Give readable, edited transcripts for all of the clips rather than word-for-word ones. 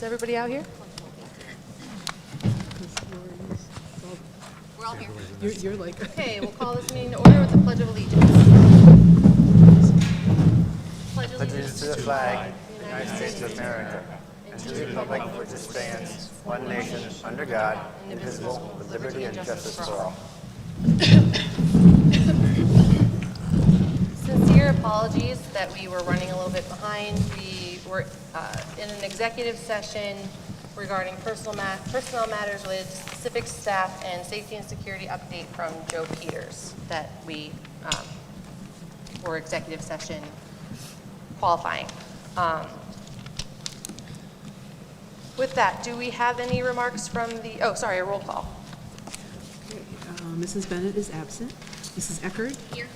Is everybody out here? We're all here. You're like... Okay, we'll call this meeting to order with the Pledge of Allegiance. Pledge Allegiance to the flag of the United States of America, and to the republic for which it stands, one nation, under God, indivisible, with liberty and justice for all. Sincere apologies that we were running a little bit behind. We were in an executive session regarding personnel matters related to specific staff and safety and security update from Joe Peters that we were executive session qualifying. With that, do we have any remarks from the, a roll call. Okay, Mrs. Bennett is absent. Mrs. Eckert? Here.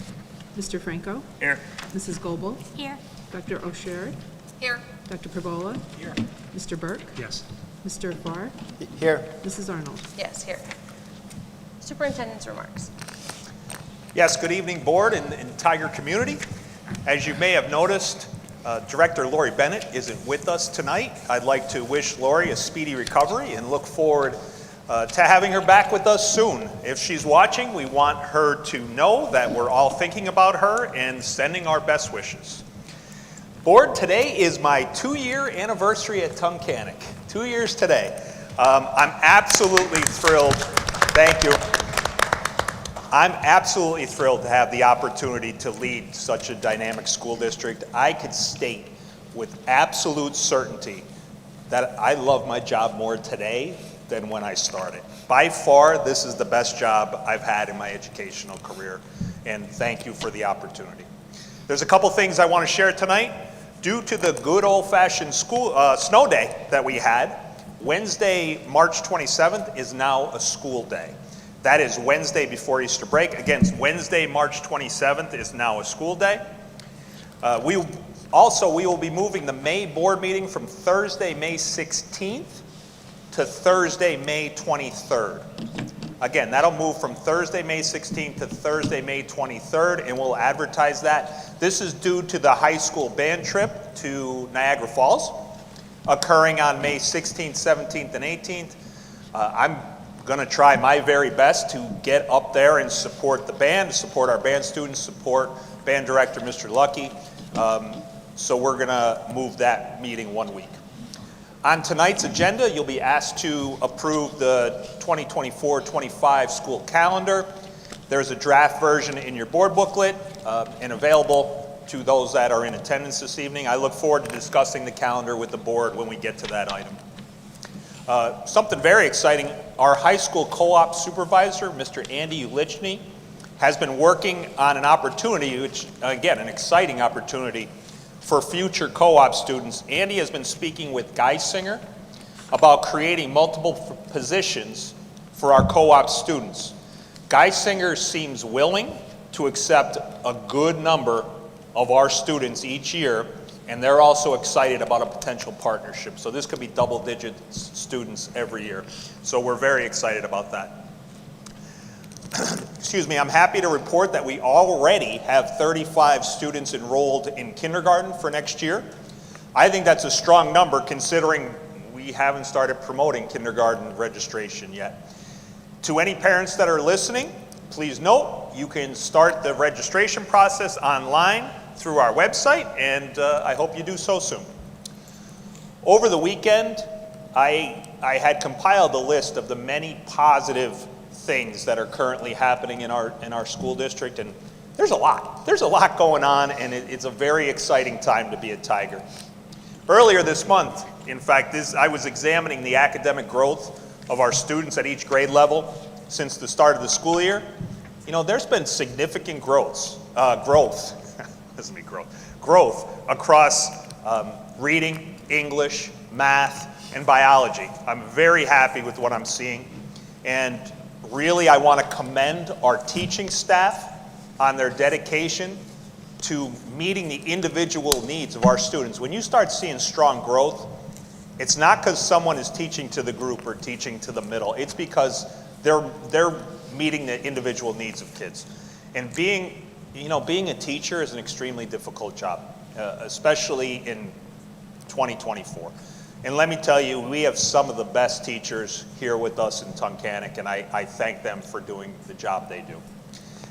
Mr. Franco? Here. Mrs. Goebel? Here. Dr. O'Shea? Here. Dr. Perbola? Here. Mr. Burke? Yes. Mr. Farr? Here. Mrs. Arnold? Yes, here. Superintendent's remarks. Yes, good evening, board and Tiger community. As you may have noticed, Director Lori Bennett isn't with us tonight. I'd like to wish Lori a speedy recovery and look forward to having her back with us soon. If she's watching, we want her to know that we're all thinking about her and sending our best wishes. Board, today is my 2-year anniversary at Tunkhannock. 2 years today. I'm absolutely thrilled. Thank you. I'm absolutely thrilled to have the opportunity to lead such a dynamic school district. I could state with absolute certainty that I love my job more today than when I started. By far, this is the best job I've had in my educational career, and thank you for the opportunity. There's a couple things I want to share tonight. Due to the good old-fashioned snow day that we had, Wednesday, March 27th is now a school day. That is Wednesday before Easter break. Again, Wednesday, March 27th is now a school day. We will be moving the May board meeting from Thursday, May 16th to Thursday, May 23rd. Again, that'll move from Thursday, May 16th to Thursday, May 23rd, and we'll advertise that. This is due to the high school band trip to Niagara Falls, occurring on May 16th, 17th, and 18th. I'm going to try my very best to get up there and support the band, support our band students, support band director, Mr. Lucky. So we're going to move that meeting 1 week. On tonight's agenda, you'll be asked to approve the 2024-25 school calendar. There's a draft version in your board booklet and available to those that are in attendance this evening. I look forward to discussing the calendar with the board when we get to that item. Something very exciting, our high school co-op supervisor, Mr. Andy Ulichny, has been working on an opportunity, which, again, an exciting opportunity for future co-op students. Andy has been speaking with Geisinger about creating multiple positions for our co-op students. Geisinger seems willing to accept a good number of our students each year, and they're also excited about a potential partnership. So this could be double-digit students every year. So we're very excited about that. Excuse me, I'm happy to report that we already have 35 students enrolled in kindergarten for next year. I think that's a strong number considering we haven't started promoting kindergarten registration yet. To any parents that are listening, please note you can start the registration process online through our website, and I hope you do so soon. Over the weekend, I had compiled a list of the many positive things that are currently happening in our school district, and there's a lot going on, and it's a very exciting time to be a Tiger. Earlier this month, in fact, I was examining the academic growth of our students at each grade level since the start of the school year. You know, there's been significant growth across reading, English, math, and biology. I'm very happy with what I'm seeing, and really, I want to commend our teaching staff on their dedication to meeting the individual needs of our students. When you start seeing strong growth, it's not because someone is teaching to the group or teaching to the middle. It's because they're meeting the individual needs of kids. And being a teacher is an extremely difficult job, especially in 2024. And let me tell you, we have some of the best teachers here with us in Tunkhannock, and I thank them for doing the job they do.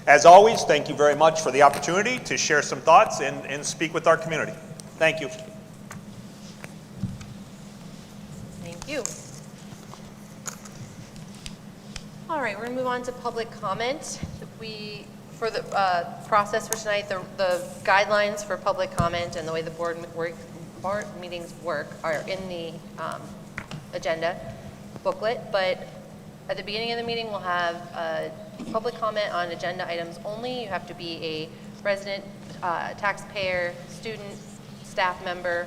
As always, thank you very much for the opportunity to share some thoughts and speak with our community. Thank you. Thank you. All right, we're going to move on to public comment. For the process for tonight, the guidelines for public comment and the way the board meetings work are in the agenda booklet, but at the beginning of the meeting, we'll have public comment on agenda items only. You have to be a resident, taxpayer, student, staff member,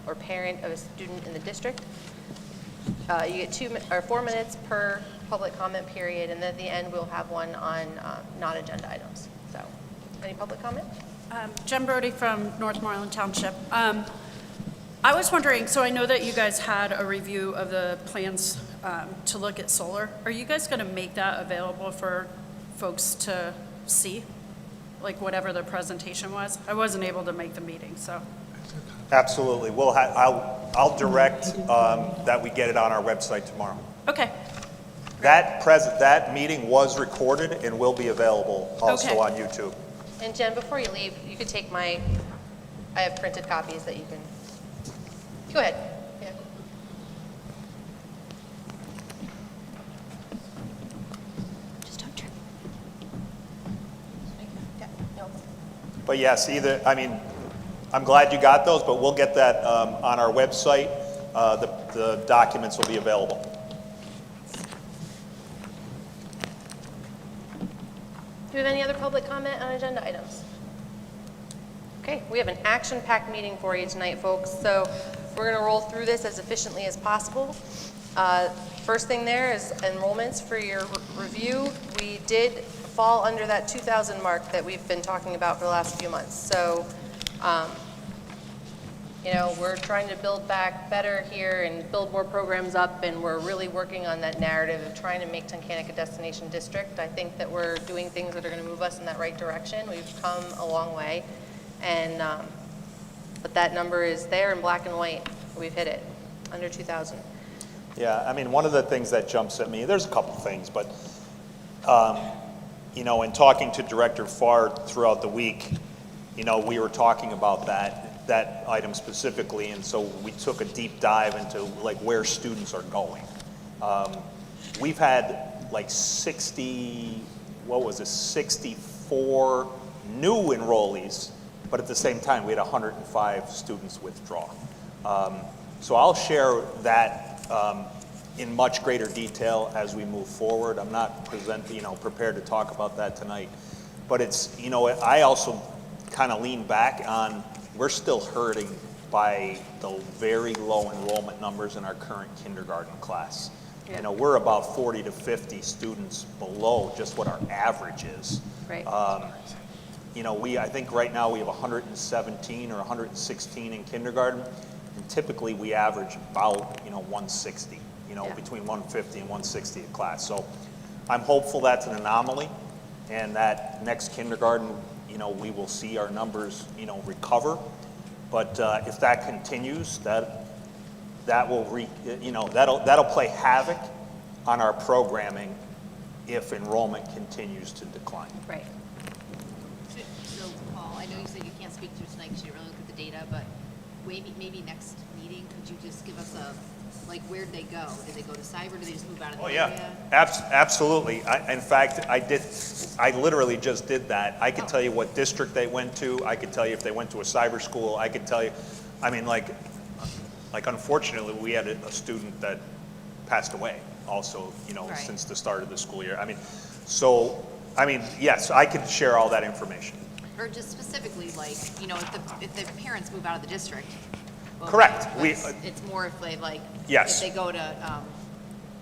or parent of a student in the district. You get 4 minutes per public comment period, and then at the end, we'll have one on non-agenda items. So, any public comment? Jen Brody from Northmoreland Township. I was wondering, so I know that you guys had a review of the plans to look at solar. Are you guys going to make that available for folks to see, like whatever the presentation was? I wasn't able to make the meeting, so. Absolutely. I'll direct that we get it on our website tomorrow. Okay. That meeting was recorded and will be available also Okay. on YouTube. And Jen, before you leave, you could take I have printed copies that you can, go ahead. Yeah. Just don't trip. Yeah, no. But yes, I'm glad you got those, but we'll get that on our website. The documents will be available. Do we have any other public comment on agenda items? Okay, we have an action-packed meeting for you tonight, folks, so we're going to roll through this as efficiently as possible. First thing there is enrollments for your review. We did fall under that 2,000 mark that we've been talking about for the last few months. So, we're trying to build back better here and build more programs up, and we're really working on that narrative of trying to make Tunkhannock a destination district. I think that we're doing things that are going to move us in that right direction. We've come a long way, and but that number is there in black and white. We've hit it, under 2,000. Yeah, one of the things that jumps at me, there's a couple things, but, in talking to Director Farr throughout the week, we were talking about that item specifically, and so we took a deep dive into where students are going. We've had 64 new enrollees, but at the same time, we had 105 students withdraw. So I'll share that in much greater detail as we move forward. I'm not prepared to talk about that tonight, but it's, I also kind of lean back on, we're still hurting by the very low enrollment numbers in our current kindergarten class. Yeah. We're about 40 to 50 students below just what our average is. Right. I think right now we have 117 or 116 in kindergarten, and typically we average about 160, Yeah. between 150 and 160 a class. So I'm hopeful that's an anomaly, and that next kindergarten, we will see our numbers, recover. But if that continues, that will that'll play havoc on our programming if enrollment continues to decline. Right. So, Paul, I know you said you can't speak to it tonight because you didn't really look at the data, but maybe next meeting, could you just give us where'd they go? Did they go to cyber? Did they just move out of the area? Absolutely. In fact, I literally just did that. I could tell you what district they went to. I could tell you if they went to a cyber school. I could tell you, unfortunately, we had a student that passed away also, Right. since the start of the school year. Yes, I could share all that information. Or just specifically, if the parents move out of the district? Well, Correct. It's more if they Yes. if they go to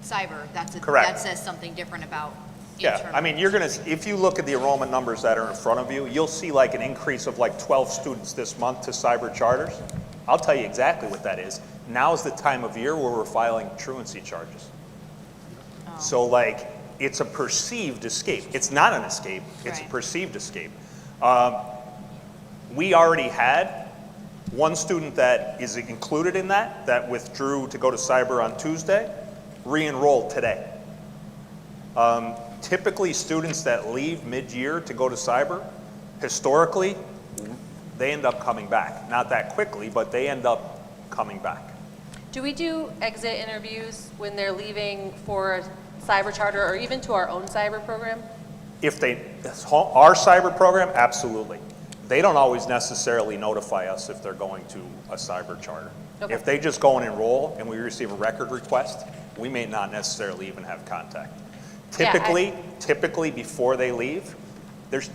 cyber, Correct. that says something different about Yeah, internal. if you look at the enrollment numbers that are in front of you, you'll see an increase of 12 students this month to cyber charters. I'll tell you exactly what that is. Now's the time of year where we're filing truancy charges. Oh. So it's a perceived escape. It's not an escape, it's a Right. perceived escape. We already had One student that is included in that withdrew to go to cyber on Tuesday, re-enrolled today. Typically, students that leave mid-year to go to cyber, historically, they end up coming back. Not that quickly, but they end up coming back. Do we do exit interviews when they're leaving for a cyber charter or even to our own cyber program? Our cyber program, absolutely. They don't always necessarily notify us if they're going to a cyber charter. Okay. If they just go and enroll and we receive a record request, we may not necessarily even have contact. Typically before they leave, there's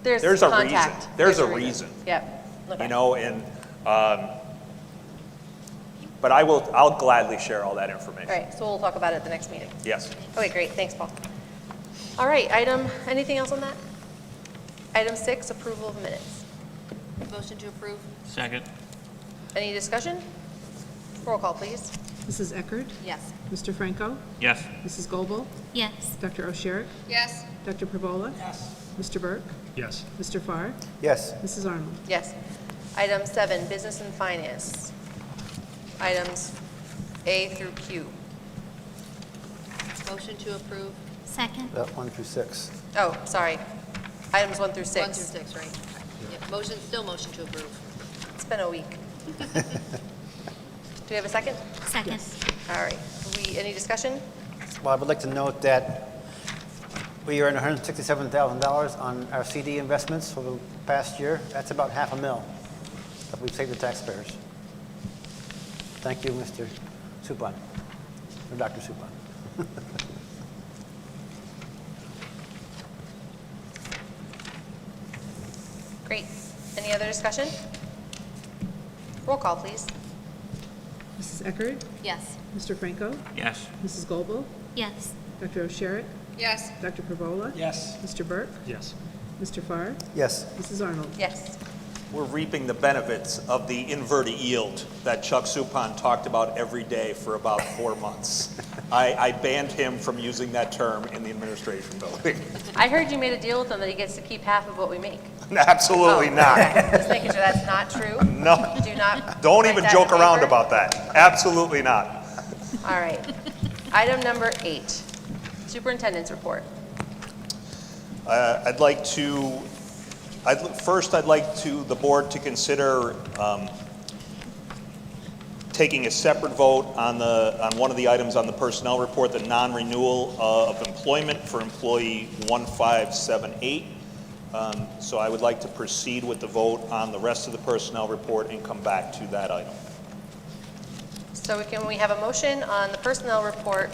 a reason. Contact. There's a reason. Yep. Okay. You know, and but I'll gladly share all that information. All right, so we'll talk about it at the next meeting. Yes. Okay, great, thanks, Paul. All right, anything else on that? Item 6, approval of minutes. Motion to approve? Second. Any discussion? Roll call, please. Mrs. Eckert? Yes. Mr. Franco? Yes. Mrs. Goebel? Yes. Dr. O'Sherrick? Yes. Dr. Perbola? Yes. Mr. Burke? Yes. Mr. Farr? Yes. Mrs. Arnold? Yes. Item 7, business and finance. Items A through Q. Motion to approve? Second. 1 through 6. Oh, sorry. Items 1 through 6. 1 through 6, right? Yep. Still motion to approve. It's been a week. Do we have a second? Second. All right. Any discussion? Well, I would like to note that we earned $167,000 on our CD investments for the past year. That's about $500,000 that we've saved the taxpayers. Thank you, Mr. Suppan, or Dr. Suppan. Great. Any other discussion? Roll call, please. Mrs. Eckert? Yes. Mr. Franco? Yes. Mrs. Goebel? Yes. Dr. O'Sherrick? Yes. Dr. Perbola? Yes. Mr. Burke? Yes. Mr. Farr? Yes. Mrs. Arnold? Yes. We're reaping the benefits of the inverted yield that Chuck Suppan talked about every day for about 4 months. I banned him from using that term in the administration building. I heard you made a deal with him that he gets to keep half of what we make. Absolutely Oh, not. okay. Just making sure that's not true. No. Do not. Don't write even that joke in around paper. about that. Absolutely not. All right. Item number 8, superintendent's report. I'd like the board to consider taking a separate vote on one of the items on the personnel report, the non-renewal of employment for employee 1578. So I would like to proceed with the vote on the rest of the personnel report and come back to that item. So we have a motion on the personnel report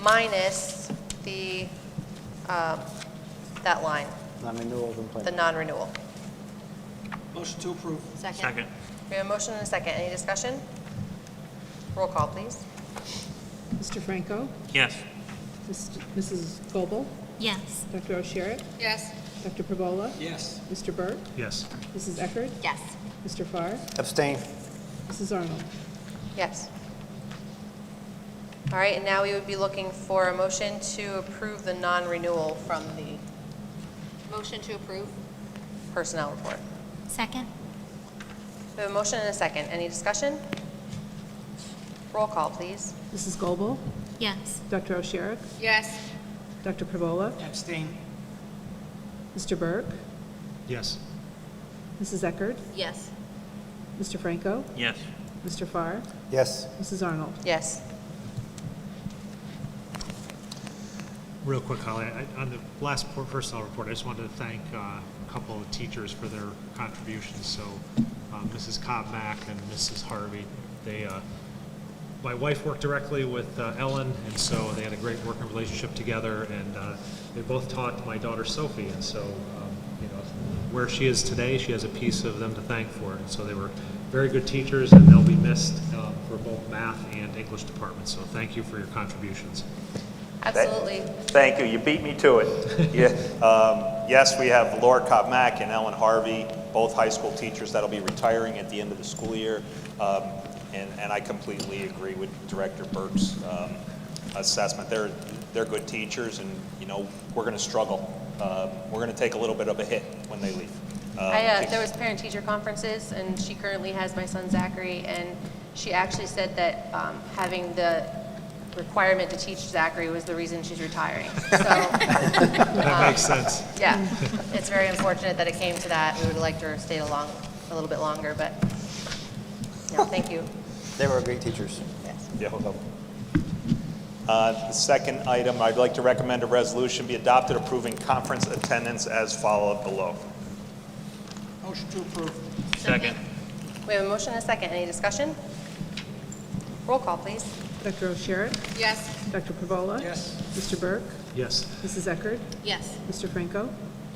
minus the, that line, Non-renewal of the employment. non-renewal. Motion to approve. Second. We have a motion and a second. Any discussion? Roll call, please. Mr. Franco? Yes. Mrs. Goebel? Yes. Dr. O'Sherrick? Yes. Dr. Perbola? Yes. Mr. Burke? Yes. Mrs. Eckert? Yes. Mr. Farr? Abstain. Mrs. Arnold? Yes. All right, and now we would be looking for a motion to approve the non-renewal from the Motion to approve? personnel report. Second. We have a motion and a second. Any discussion? Roll call, please. Mrs. Goebel? Yes. Dr. O'Sherrick? Yes. Dr. Perbola? Abstain. Mr. Burke? Yes. Mrs. Eckert? Yes. Mr. Franco? Yes. Mr. Farr? Yes. Mrs. Arnold? Yes. Real quick, Holly, on the last personnel report, I just wanted to thank a couple of teachers for their contributions. So Mrs. Cobb-Mack and Mrs. Harvey, my wife worked directly with Ellen, and so they had a great working relationship together, and they both taught my daughter Sophie, and so where she is today, she has a piece of them to thank for it. And so they were very good teachers, and they'll be missed for both math and English departments. So thank you for your contributions. Absolutely. Thank you. You beat me to it. Yeah. Yes, we have Laura Cobb-Mack and Ellen Harvey, both high school teachers that'll be retiring at the end of the school year. And I completely agree with Director Burke's assessment. They're good teachers, and we're going to struggle. We're going to take a little bit of a hit when they leave. There was parent-teacher conferences, and she currently has my son Zachary, and she actually said that having the requirement to teach Zachary was the reason she's retiring. So, That makes sense. yeah, it's very unfortunate that it came to that. We would have liked her to stay along a little bit longer, but, yeah, thank you. They were great teachers. Yes. Yeah. The second item, I'd like to recommend a resolution be adopted approving conference attendance as followed below. Motion to approve. Second. We have a motion and a second. Any discussion? Roll call, please. Dr. O'Shea? Yes. Dr. Pervola? Yes. Mr. Burke? Yes. Mrs. Eckert? Yes. Mr. Franco?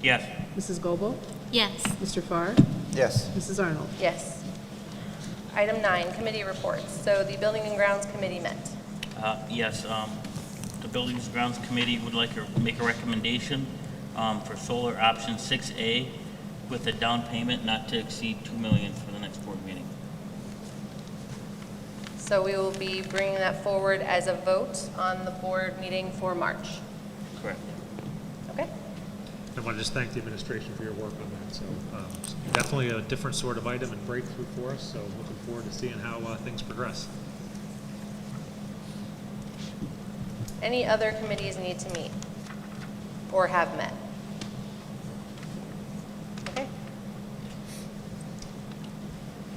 Yes. Mrs. Goebel? Yes. Mr. Farr? Yes. Mrs. Arnold? Yes. Item 9, committee reports. So the Building and Grounds Committee met. Yes, the Buildings and Grounds Committee would like to make a recommendation for solar option 6A with a down payment not to exceed $2 million for the next board meeting. So we will be bringing that forward as a vote on the board meeting for March. Correct. Okay? I want to just thank the administration for your work on that. So definitely a different sort of item and breakthrough for us. So looking forward to seeing how things progress. Any other committees need to meet or have met? Okay.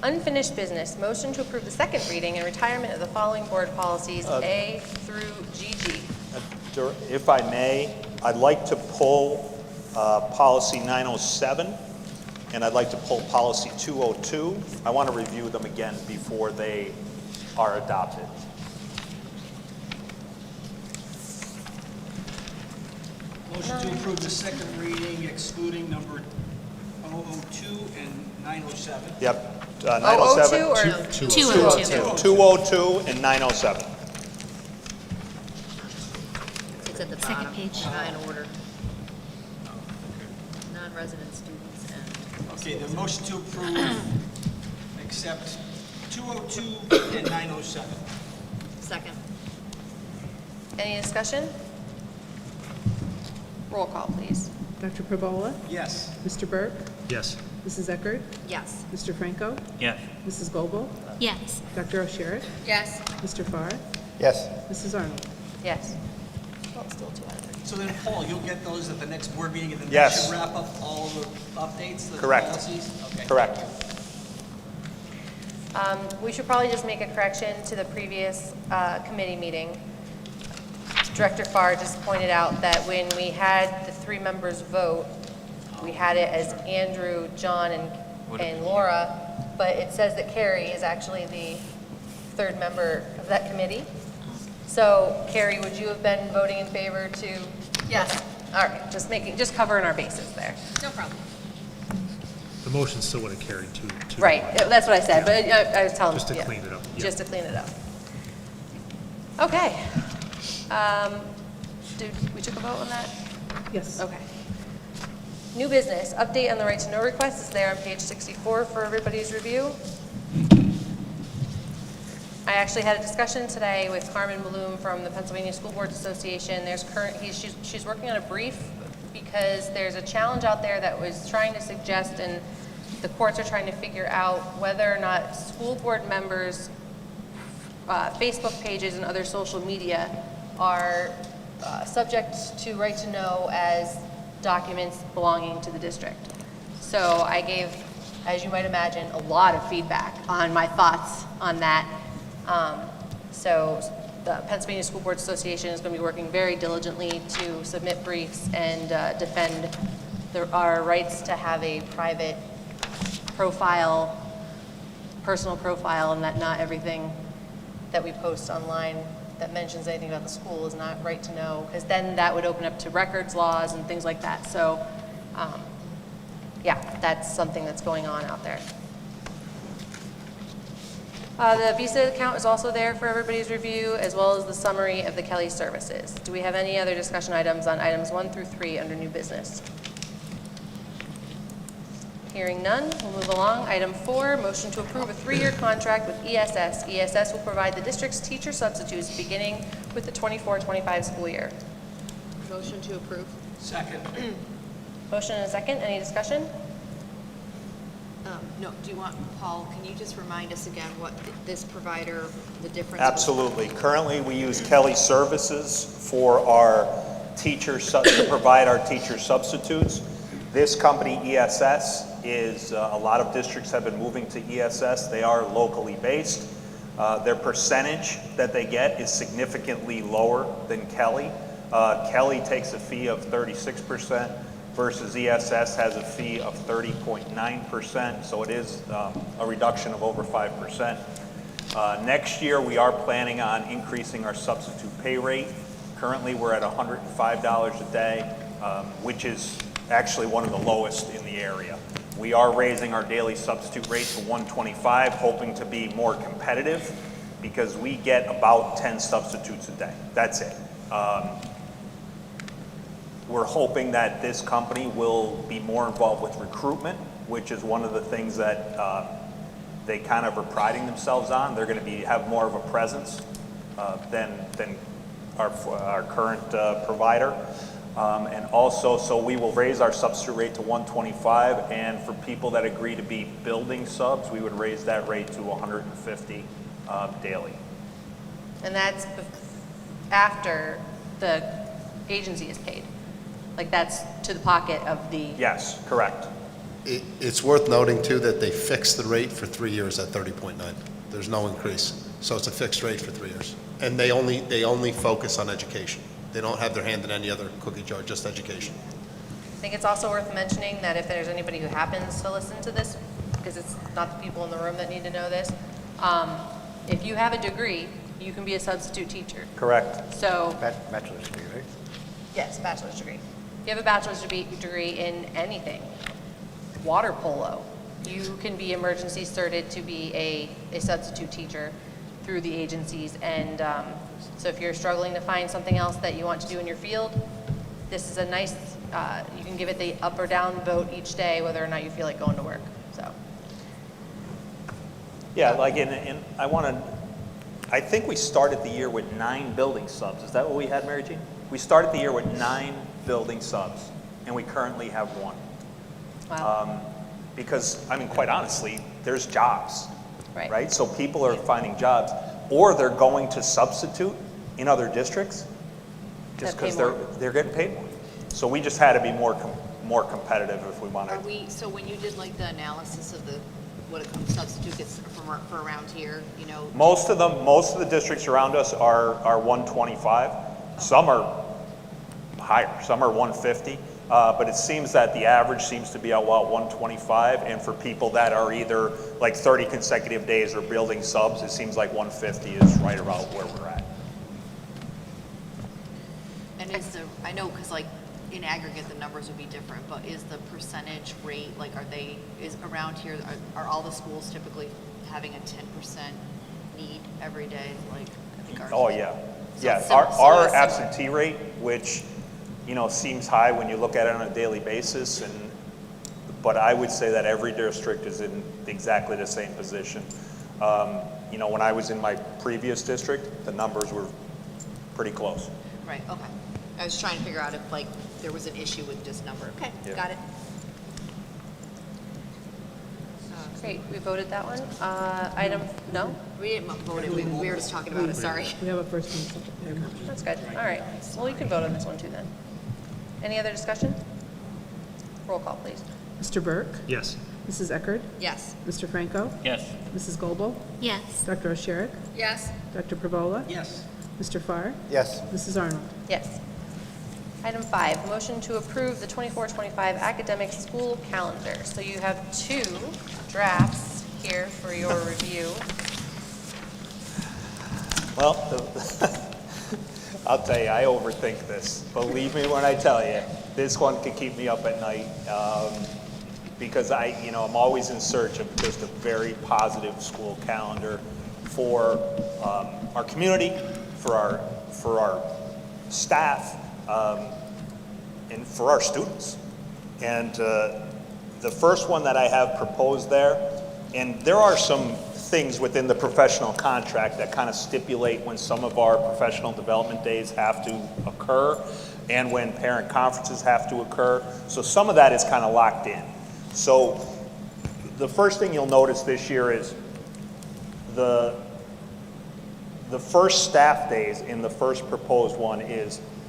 Unfinished business, motion to approve the second reading and retirement of the following board policies, A through GG. If I may, I'd like to pull policy 907, and I'd like to pull policy 202. I want to review them again before they are adopted. Motion to approve the second reading excluding number 002 and 907. Yep. 002 907, or? 202. 202, and 907. It's at the Second bottom. page. Not in order. Non-resident students and. Okay, the motion to approve, accept 202 and 907. Second. Any discussion? Roll call, please. Dr. Pervola? Yes. Mr. Burke? Yes. Mrs. Eckert? Yes. Mr. Franco? Yes. Mrs. Goebel? Yes. Dr. O'Shea? Yes. Mr. Farr? Yes. Mrs. Arnold? Yes. Well, it's still 2 out of 3. So then, Paul, you'll get those at the next board meeting, and then Yes. that should wrap up all the updates, the Correct. policies? Okay. Correct. We should probably just make a correction to the previous committee meeting. Director Farr just pointed out that when we had the 3 members vote, we had it as Andrew, John, and Laura, but it says that Carrie is actually the 3rd member of that committee. So Carrie, would you have been voting in favor to? Yes. All right, just covering our bases there. No problem. The motion still would have carried two. Right, that's what I said, but I was telling. Just to yeah, clean it up, yeah. Just to clean it up. Okay. We took a vote on that? Yes. Okay. New business, update on the right to know request is there on page 64 for everybody's review. I actually had a discussion today with Carmen Bloom from the Pennsylvania School Boards Association. She's working on a brief because there's a challenge out there that was trying to suggest, and the courts are trying to figure out whether or not school board members' Facebook pages and other social media are subject to right to know as documents belonging to the district. So I gave, as you might imagine, a lot of feedback on my thoughts on that. So the Pennsylvania School Boards Association is going to be working very diligently to submit briefs and defend our rights to have a private profile, personal profile, and that not everything that we post online that mentions anything about the school is not right to know, because then that would open up to records laws and things like that. So, yeah, that's something that's going on out there. The Visa account is also there for everybody's review, as well as the summary of the Kelly services. Do we have any other discussion items on items 1 through 3 under new business? Hearing none, we'll move along. Item 4, motion to approve a 3-year contract with ESS. ESS will provide the district's teacher substitutes beginning with the 24-25 school year. Motion to approve. Second. Motion and a second. Any discussion? No, do you want, Paul, can you just remind us again what this provider, the difference? Absolutely. Currently, we use Kelly Services for our to provide our teacher substitutes. This company, ESS, is a lot of districts have been moving to ESS. They are locally based. Their percentage that they get is significantly lower than Kelly. Kelly takes a fee of 36% versus ESS has a fee of 30.9%, so it is a reduction of over 5%. Next year, we are planning on increasing our substitute pay rate. Currently, we're at $105 a day, which is actually one of the lowest in the area. We are raising our daily substitute rate to $125, hoping to be more competitive because we get about 10 substitutes a day. That's it. We're hoping that this company will be more involved with recruitment, which is one of the things that they kind of are priding themselves on. They're going to have more of a presence than our current provider. And also, so we will raise our substitute rate to $125, and for people that agree to be building subs, we would raise that rate to $150 daily. And that's after the agency is paid? Like that's to the pocket of the? Yes, correct. It's worth noting, too, that they fixed the rate for 3 years at 30.9. There's no increase. So it's a fixed rate for 3 years. And they only focus on education. They don't have their hand in any other cookie jar, just education. I think it's also worth mentioning that if there's anybody who happens to listen to this, because it's not the people in the room that need to know this, if you have a degree, you can be a substitute teacher. Correct. So, Bachelor's degree, right? yes, bachelor's degree. If you have a bachelor's degree in anything, water polo, you can be emergency certed to be a substitute teacher through the agencies. And so if you're struggling to find something else that you want to do in your field, this is a nice, you can give it the up or down vote each day, whether or not you feel like going to work, so. Yeah, like I think we started the year with 9 building subs. Is that what we had, Mary Jean? We started the year with 9 building subs, and we currently have 1. Wow. Because, I mean, quite honestly, there's jobs, Right. So people are finding jobs, or they're going to substitute in other districts just That pay because more. they're getting paid more. So we just had to be more competitive if we Are wanted. we, so when you did like the analysis of what a substitute gets for around here, you know? Most of the districts around us are 125. Some are higher, some are 150. But it seems that the average seems to be about 125, and for people that are either like 30 consecutive days or building subs, it seems like 150 is right about where we're at. And I know, because like in aggregate, the numbers would be different, but is the percentage rate, like is around here, are all the schools typically having a 10% need every day? Like, I think ours. Oh, yeah. So Yeah, it's our similar. absentee rate, which, seems high when you look at it on a daily basis, but I would say that every district is in exactly the same position. When I was in my previous district, the numbers were pretty close. Right, okay. I was trying to figure out if like there was an issue with this number. Okay, Yeah. got it. Great, we voted that one. Item, no? We didn't vote it, we were just talking about it, sorry. We have a first and second. We have a motion. That's good, all right. Well, you can vote on this one too then. Any other discussion? Roll call, please. Mr. Burke? Yes. Mrs. Eckert? Yes. Mr. Franco? Yes. Mrs. Goebel? Yes. Dr. Osherek? Yes. Dr. Pravola? Yes. Mr. Farr? Yes. Mrs. Arnold? Yes. Item 5, motion to approve the 24-25 academic school calendar. So you have 2 drafts here for your review. Well, I'll tell you, I overthink this. Believe me when I tell you, this one could keep me up at night because I'm always in search of just a very positive school calendar for our community, for our staff, and for our students. And the first one that I have proposed there, and there are some things within the professional contract that kind of stipulate when some of our professional development days have to occur and when parent conferences have to occur. So some of that is kind of locked in. So the first thing you'll notice this year is the first staff days in the first proposed one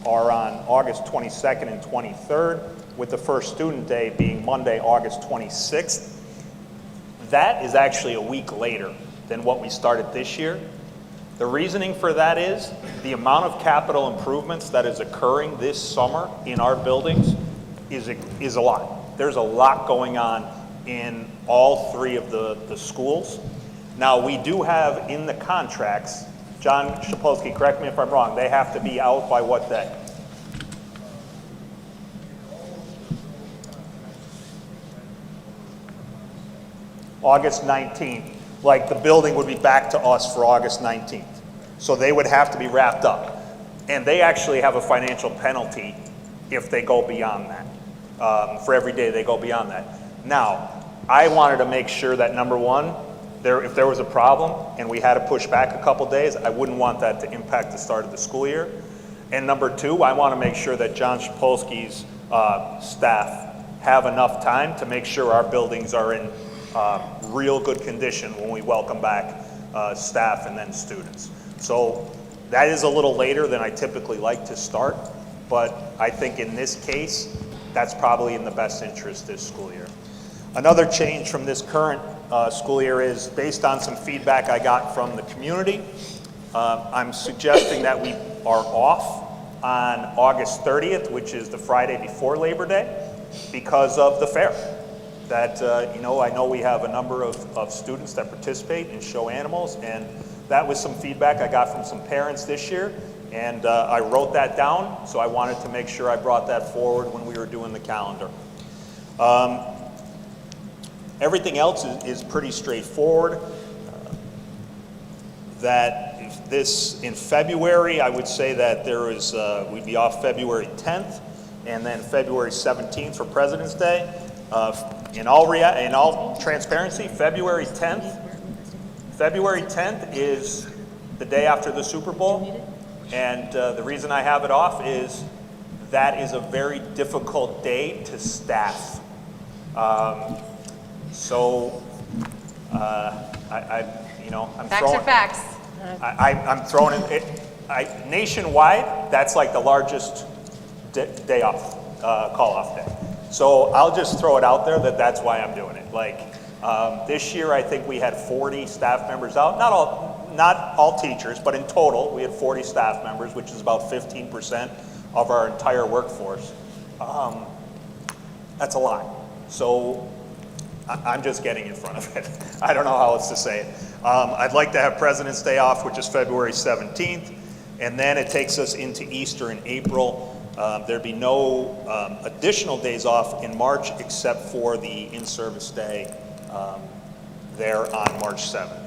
are on August 22nd and 23rd, with the first student day being Monday, August 26th. That is actually a week later than what we started this year. The reasoning for that is the amount of capital improvements that is occurring this summer in our buildings is a lot. There's a lot going on in all three of the schools. Now, we do have in the contracts, John Shapolsky, correct me if I'm wrong, they have to be out by what day? August 19th. Like, the building would be back to us for August 19th. So they would have to be wrapped up. And they actually have a financial penalty if they go beyond that, for every day they go beyond that. Now, I wanted to make sure that, number one, if there was a problem and we had to push back a couple days, I wouldn't want that to impact the start of the school year. And number two, I want to make sure that John Shapolsky's staff have enough time to make sure our buildings are in real good condition when we welcome back staff and then students. So that is a little later than I typically like to start, but I think in this case, that's probably in the best interest this school year. Another change from this current school year is based on some feedback I got from the community. I'm suggesting that we are off on August 30th, which is the Friday before Labor Day, because of the fair. That, I know we have a number of students that participate and show animals, and that was some feedback I got from some parents this year, and I wrote that down, so I wanted to make sure I brought that forward when we were doing the calendar. Everything else is pretty straightforward. In February, I would say that we'd be off February 10th, and then February 17th for President's Day. In all transparency, February 10th is the day after the Super Bowl, and the reason I have it off is that is a very difficult day to staff. I'm throwing it. Nationwide, that's like the largest day off, call-off day. So I'll just throw it out there that that's why I'm doing it. This year, I think we had 40 staff members out. Not all teachers, but in total, we had 40 staff members, which is about 15% of our entire workforce. That's a lot. So I'm just getting in front of it. I don't know how else to say it. I'd like to have President's Day off, which is February 17th, and then it takes us into Easter in April. There'd be no additional days off in March except for the in-service day there on March 7th.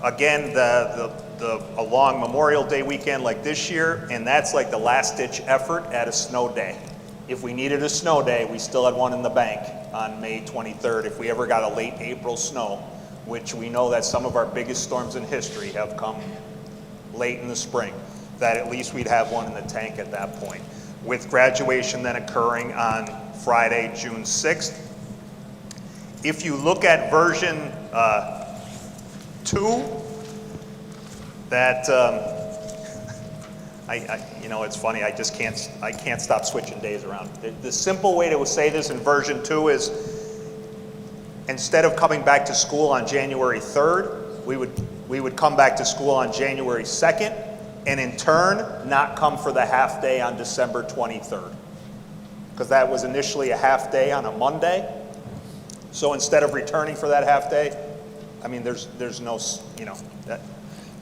Again, a long Memorial Day weekend like this year, and that's like the last-ditch effort at a snow day. If we needed a snow day, we still had one in the bank on May 23rd if we ever got a late April snow, which we know that some of our biggest storms in history have come late in the spring, that at least we'd have one in the tank at that point. With graduation then occurring on Friday, June 6th. If you look at version 2, that it's funny. I can't stop switching days around. The simple way to say this in version 2 is, instead of coming back to school on January 3rd, we would come back to school on January 2nd, and in turn, not come for the half day on December 23rd. Because that was initially a half day on a Monday. So instead of returning for that half day, there's no, that.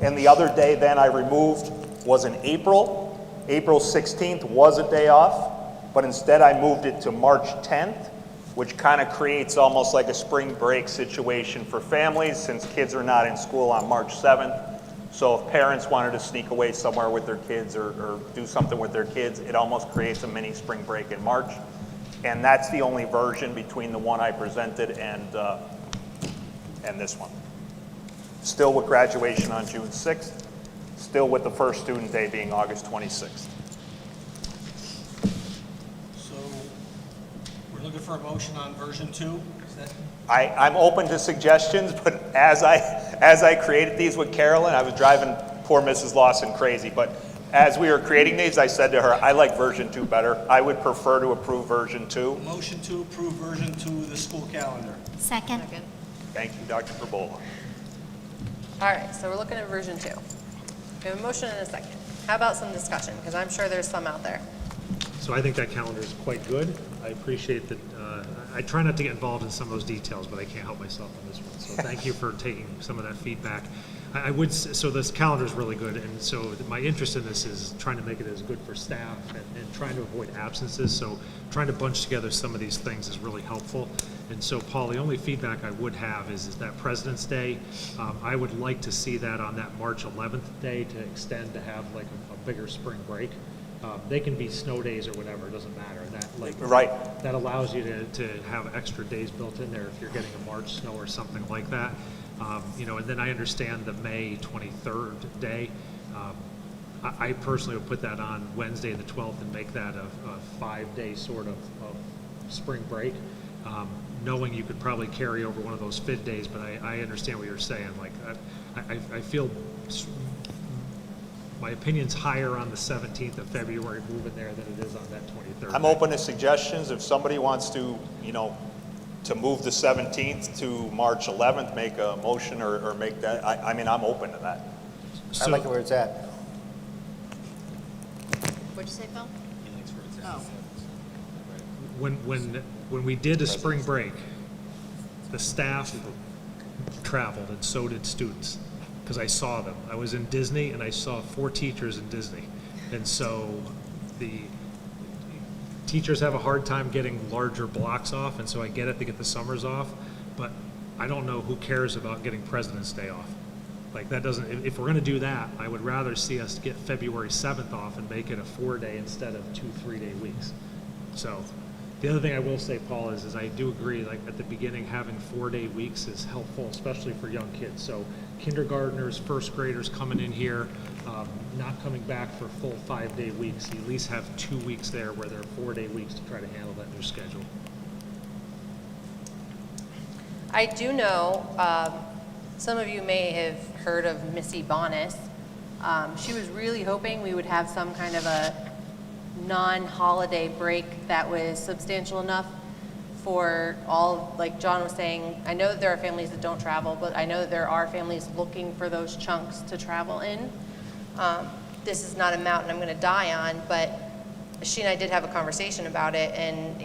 And the other day then I removed was in April. April 16th was a day off, but instead I moved it to March 10th, which kind of creates almost like a spring break situation for families since kids are not in school on March 7th. So if parents wanted to sneak away somewhere with their kids or do something with their kids, it almost creates a mini spring break in March. And that's the only version between the one I presented and this one. Still with graduation on June 6th, still with the first student day being August 26th. So we're looking for a motion on version 2? Is that? I'm open to suggestions, but as I created these with Carolyn, I was driving poor Mrs. Lawson crazy. But as we were creating these, I said to her, I like version 2 better. I would prefer to approve version 2. Motion to approve version 2 of the school calendar. Second. Thank you, Dr. Perbola. All right, so we're looking at version 2. We have a motion and a second. How about some discussion? Because I'm sure there's some out there. So I think that calendar is quite good. I appreciate that. I try not to get involved in some of those details, but I can't help myself on this one. So thank you for taking some of that feedback. So this calendar is really good, and so my interest in this is trying to make it as good for staff and trying to avoid absences. So trying to bunch together some of these things is really helpful. And so, Paul, the only feedback I would have is that President's Day. I would like to see that on that March 11th day to extend to have like a bigger spring break. They can be snow days or whatever, it doesn't matter. That allows you to have extra days built in there if you're getting a March snow or something like that. And then I understand the May 23rd day. I personally would put that on Wednesday the 12th and make that a 5-day sort of spring break. Knowing you could probably carry over one of those FID days, but I understand what you're saying. Like, I feel my opinion's higher on the 17th of February moving there than it is on that 23rd. I'm open to suggestions. If somebody wants to, to move the 17th to March 11th, make a motion or make that, I'm open to that. I like it where it's at. What'd you say, Phil? Oh, When we did a spring break, the staff traveled and so did students, because I saw them. I was in Disney and I saw 4 teachers in Disney. And so the teachers have a hard time getting larger blocks off, and so I get it to get the summers off, but I don't know who cares about getting President's Day off. Like, that doesn't, if we're gonna do that, I would rather see us get February 7th off and make it a 4-day instead of 2 3-day weeks. So the other thing I will say, Paul, is I do agree, like at the beginning, having 4-day weeks is helpful, especially for young kids. So kindergartners, first graders coming in here, not coming back for full 5-day weeks. You at least have 2 weeks there where they're 4-day weeks to try to handle that new schedule. I do know, some of you may have heard of Missy Bonas. She was really hoping we would have some kind of a non-holiday break that was substantial enough for all, like John was saying, I know that there are families that don't travel, but I know that there are families looking for those chunks to travel in. This is not a mountain I'm gonna die on, but she and I did have a conversation about it, and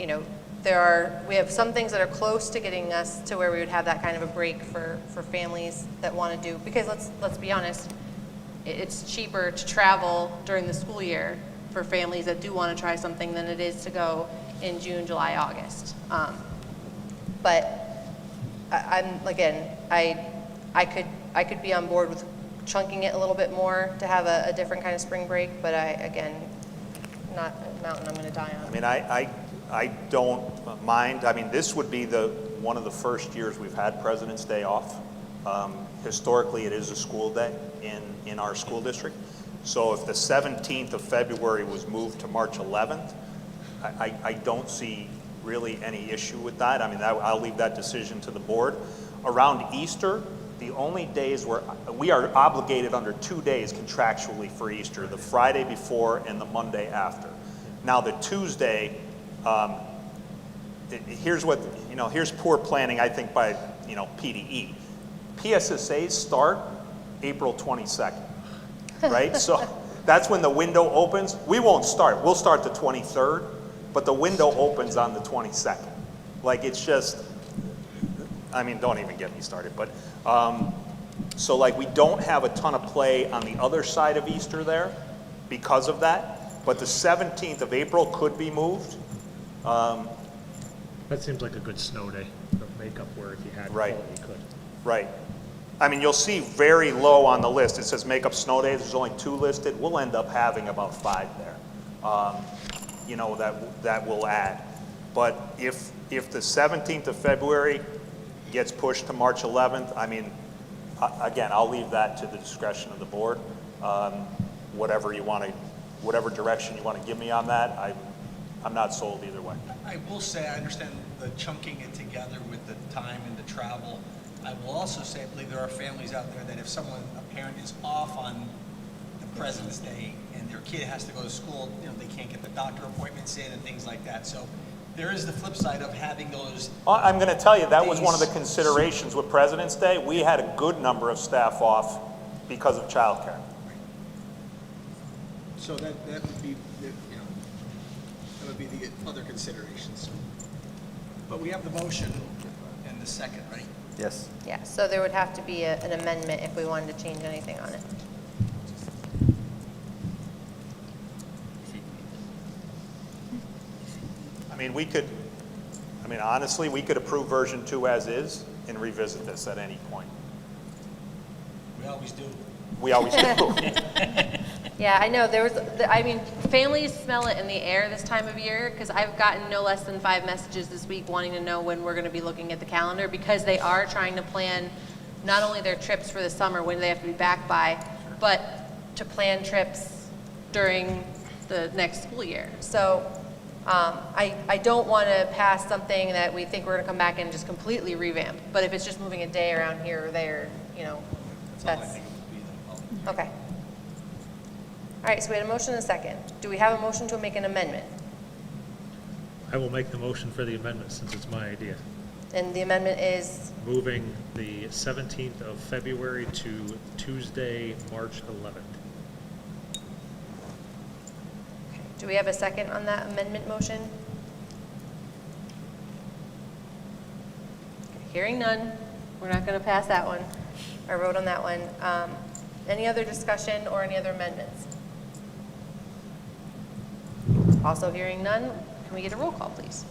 we have some things that are close to getting us to where we would have that kind of a break for families that wanna do, because let's be honest, it's cheaper to travel during the school year for families that do want to try something than it is to go in June, July, August. But I could be on board with chunking it a little bit more to have a different kind of spring break, but not a mountain I'm going to die on. I don't mind. This would be one of the first years we've had President's Day off. Historically, it is a school day in our school district. So if the 17th of February was moved to March 11th, I don't see really any issue with that. I'll leave that decision to the board. Around Easter, the only days where we are obligated under 2 days contractually for Easter, the Friday before and the Monday after. Now the Tuesday, here's poor planning, I think, by PDE. PSSAs start April 22nd. Right? So that's when the window opens. We won't start. We'll start the 23rd, but the window opens on the 22nd. Like, it's just, don't even get me started. But, so like, we don't have a ton of play on the other side of Easter there because of that. But the 17th of April could be moved. That seems like a good snow day, to make up where if you had Right. fall, you could. Right. You'll see very low on the list. It says make up snow days. There's only 2 listed. We'll end up having about 5 there. That will add. But if the 17th of February gets pushed to March 11th, again, I'll leave that to the discretion of the board. Whatever direction you want to give me on that, I'm not sold either way. I will say, I understand the chunking it together with the time and the travel. I will also say, I believe there are families out there that if a parent is off on the President's Day and their kid has to go to school, they can't get the doctor appointments in and things like that. So there is the flip side of having those. I'm going to tell you, that was one of the days. considerations with President's Day. We had a good number of staff off because of childcare. So that would be, that would be the other considerations. But we have the motion and the second, right? Yes. Yeah, so there would have to be an amendment if we wanted to change anything on it. Honestly, we could approve version 2 as is and revisit this at any point. We always do. We always do. Yeah, I know, families smell it in the air this time of year, because I've gotten no less than 5 messages this week wanting to know when we're going to be looking at the calendar, because they are trying to plan not only their trips for the summer, when they have to be back by, but to plan trips during the next school year. So I don't want to pass something that we think we're going to come back and just completely revamp, but if it's just moving a day around here or there, That's all I that's, think it would be. okay. All right, so we had a motion and a second. Do we have a motion to make an amendment? I will make the motion for the amendment since it's my idea. And the amendment is, Moving the 17th of February to Tuesday, March 11th. do we have a second on that amendment motion? Hearing none, we're not going to pass that one, or vote on that one. Any other discussion or any other amendments? Also hearing none, can we get a roll call, please?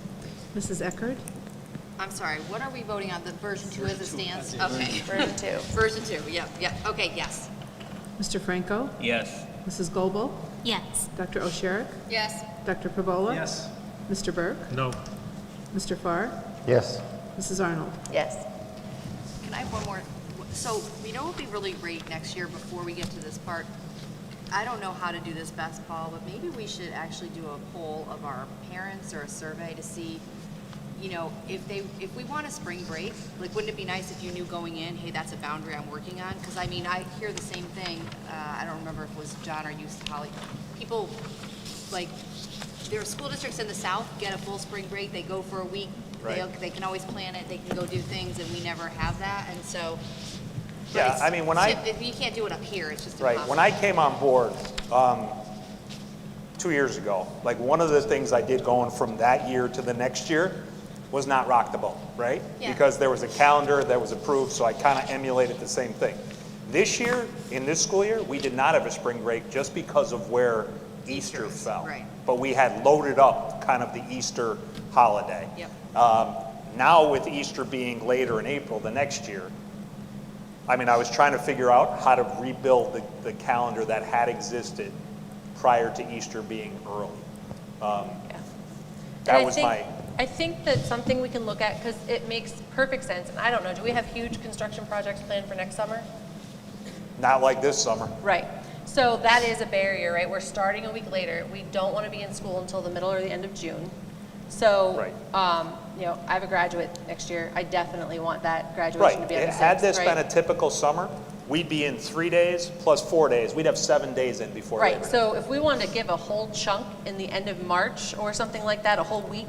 Mrs. Eckert? I'm sorry, what are we voting on? The version 2 as it stands? Okay. Version 2. Version 2, yep, okay, yes. Mr. Franco? Yes. Mrs. Goebel? Yes. Dr. Osherik? Yes. Dr. Pavola? Yes. Mr. Burke? No. Mr. Farr? Yes. Mrs. Arnold? Yes. Can I have one more? So, what would be really great next year before we get to this part? I don't know how to do this best, Paul, but maybe we should actually do a poll of our parents or a survey to see, if we want a spring break, like, wouldn't it be nice if you knew going in, hey, that's a boundary I'm working on? Because, I hear the same thing. I don't remember if it was John or you, Holly. People, like, there are school districts in the South get a full spring break. They go for a week. Right. They can always plan it. They can go do things, and we never have that. And so, Yeah, but I mean, when I- you can't do it up here. It's just Right, impossible. when I came on board 2 years ago, like, one of the things I did going from that year to the next year was not rock the boat, right? Yeah. Because there was a calendar that was approved, so I kind of emulated the same thing. This year, in this school year, we did not have a spring break just because of where Easter is, fell. right. But we had loaded up kind of the Easter holiday. Yep. Now with Easter being later in April the next year, I was trying to figure out how to rebuild the calendar that had existed prior to Easter being early. Yeah. That And was my, I think that's something we can look at, because it makes perfect sense. And I don't know, do we have huge construction projects planned for next summer? not like this summer. Right. So that is a barrier, right? We're starting a week later. We don't want to be in school until the middle or the end of June. So, Right. I have a graduate next year. I definitely want that Right, graduation to be on the 6th, had this been right? a typical summer, we'd be in 3 days plus 4 days. We'd have 7 days in before Labor Right, Day. so if we wanted to give a whole chunk in the end of March or something like that, a whole week,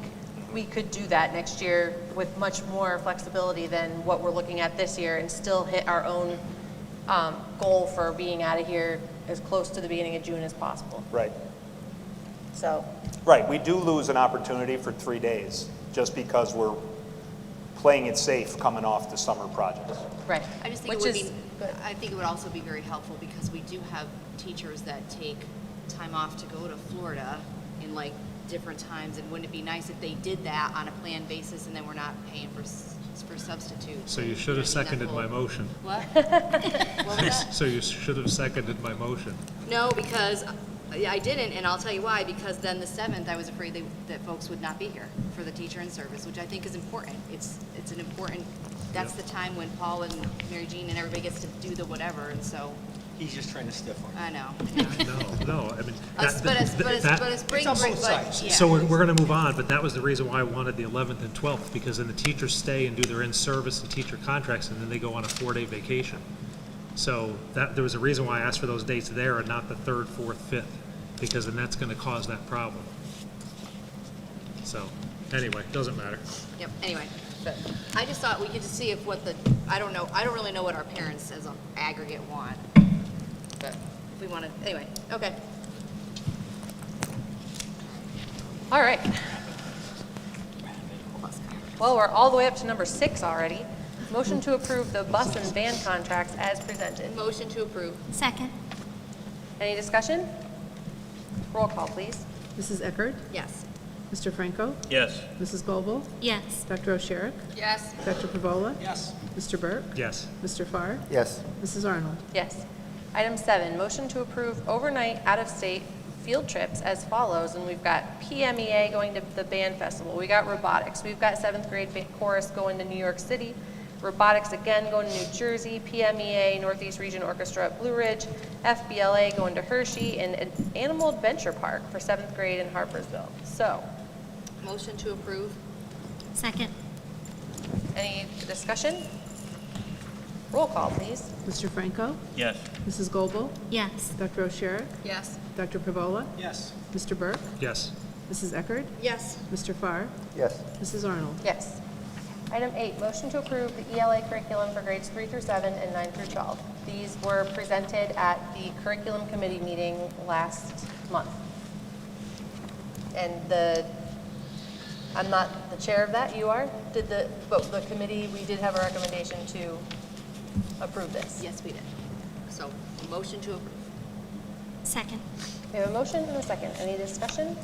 we could do that next year with much more flexibility than what we're looking at this year, and still hit our own goal for being out of here as close to the beginning of June as possible. Right, So, right, we do lose an opportunity for 3 days just because we're playing it safe coming off the summer projects. right. I just think Which it would is be, good. I think it would also be very helpful because we do have teachers that take time off to go to Florida in like different times, and wouldn't it be nice if they did that on a planned basis and then we're not paying for substitutes? So you should have seconded my motion. What? What was that? So you should have seconded my motion. No, because I didn't, and I'll tell you why, because then the 7th, I was afraid that folks would not be here for the teacher in service, which I think is important. It's an important, that's the time when Paul and Mary Jean and everybody gets to do the whatever, and so He's just trying to stiff arm. I know. No, I mean. But it's bring, It's on both but, sides. yeah. So we're going to move on, but that was the reason why I wanted the 11th and 12th, because then the teachers stay and do their in-service and teacher contracts, and then they go on a 4-day vacation. So there was a reason why I asked for those dates there and not the 3rd, 4th, 5th, because then that's going to cause that problem. So, anyway, doesn't matter. Yep, anyway, but I just thought we could just see if I don't really know what our parents as an aggregate want. But if we want to, anyway, okay. All right. Well, we're all the way up to number 6 already. Motion to approve the bus and van contracts as presented. Motion to approve. Second. Any discussion? Roll call, please. Mrs. Eckert? Yes. Mr. Franco? Yes. Mrs. Goebel? Yes. Dr. O'Sherrick? Yes. Dr. Pravola? Yes. Mr. Burke? Yes. Mr. Farr? Yes. Mrs. Arnold? Yes. Item 7, motion to approve overnight out-of-state field trips as follows, and we've got PMEA going to the band festival. We got robotics. We've got 7th grade chorus going to New York City. Robotics again going to New Jersey. PMEA Northeast Region Orchestra at Blue Ridge. FBLA going to Hershey, and an Animal Adventure Park for 7th grade in Harpersville. So, Motion to approve. Second. any discussion? Roll call, please. Mr. Franco? Yes. Mrs. Goebel? Yes. Dr. O'Sherrick? Yes. Dr. Pravola? Yes. Mr. Burke? Yes. Mrs. Eckert? Yes. Mr. Farr? Yes. Mrs. Arnold? Yes. Item 8, motion to approve the ELA curriculum for grades 3 through 7 and 9 through 12. These were presented at the curriculum committee meeting last month. And I'm not the chair of that, you are? But the committee, we did have a recommendation to approve this. Yes, we did. So, motion to approve. Second. We have a motion and a second. Any discussion?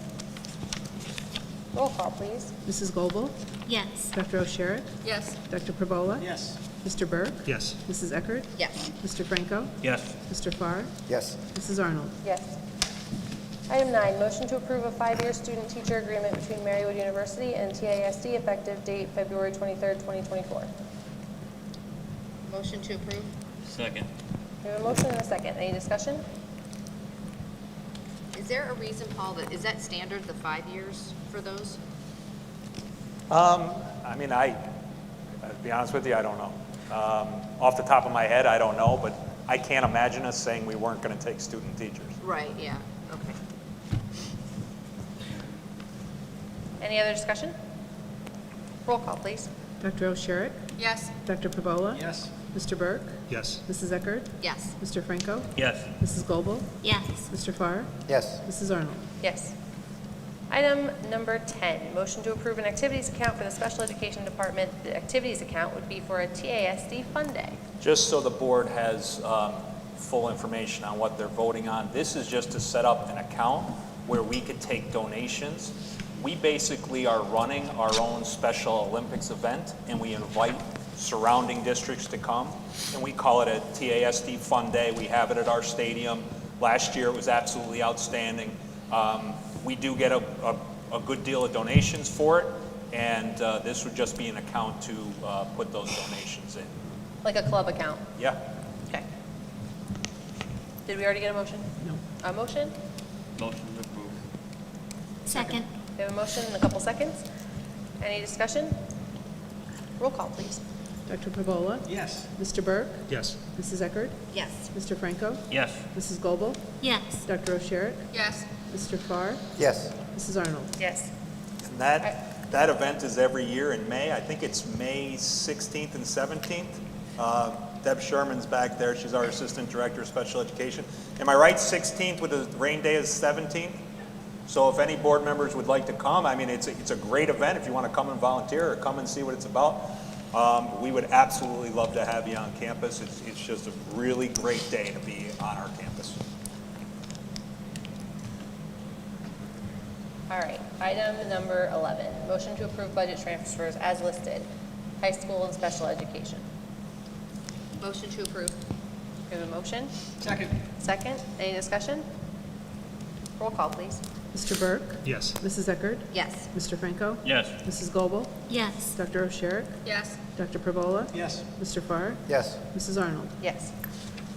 Roll call, please. Mrs. Goebel? Yes. Dr. O'Sherrick? Yes. Dr. Pravola? Yes. Mr. Burke? Yes. Mrs. Eckert? Yes. Mr. Franco? Yes. Mr. Farr? Yes. Mrs. Arnold? Yes. Item 9, motion to approve a 5-year student-teacher agreement between Marywood University and TASD effective date February 23rd, 2024. Motion to approve. Second. We have a motion and a second. Any discussion? Is there a reason, Paul, is that standard, the 5 years for those? I mean, I'll be honest with you, I don't know. Off the top of my head, I don't know, but I can't imagine us saying we weren't going to take student teachers. Right, yeah, okay. Any other discussion? Roll call, please. Dr. O'Sherrick? Yes. Dr. Pravola? Yes. Mr. Burke? Yes. Mrs. Eckert? Yes. Mr. Franco? Yes. Mrs. Goebel? Yes. Mr. Farr? Yes. Mrs. Arnold? Yes. Item number 10, motion to approve an activities account for the Special Education Department. The activities account would be for a TASD fun day. Just so the board has full information on what they're voting on, this is just to set up an account where we could take donations. We basically are running our own Special Olympics event, and we invite surrounding districts to come, and we call it a TASD Fun Day. We have it at our stadium. Last year, it was absolutely outstanding. We do get a good deal of donations for it, and this would just be an account to put those donations in. Like a club account. Yeah. Okay. Did we already get a motion? No. A motion? Motion to approve. Second. We have a motion in a couple seconds. Any discussion? Roll call, please. Dr. Pravola? Yes. Mr. Burke? Yes. Mrs. Eckert? Yes. Mr. Franco? Yes. Mrs. Goebel? Yes. Dr. O'Sherrick? Yes. Mr. Farr? Yes. Mrs. Arnold? Yes. And that event is every year in May. I think it's May 16th and 17th. Deb Sherman's back there. She's our Assistant Director of Special Education. Am I right, 16th with the rain day is 17th? So if any board members would like to come, I mean, it's a great event. If you want to come and volunteer or come and see what it's about, we would absolutely love to have you on campus. It's just a really great day to be on our campus. All right, item number 11, motion to approve budget transfers as listed, high school and special education. Motion to approve. We have a motion? Second. Second, any discussion? Roll call, please. Mr. Burke? Yes. Mrs. Eckert? Yes. Mr. Franco? Yes. Mrs. Goebel? Yes. Dr. O'Sherrick? Yes. Dr. Pravola? Yes. Mr. Farr? Yes. Mrs. Arnold? Yes.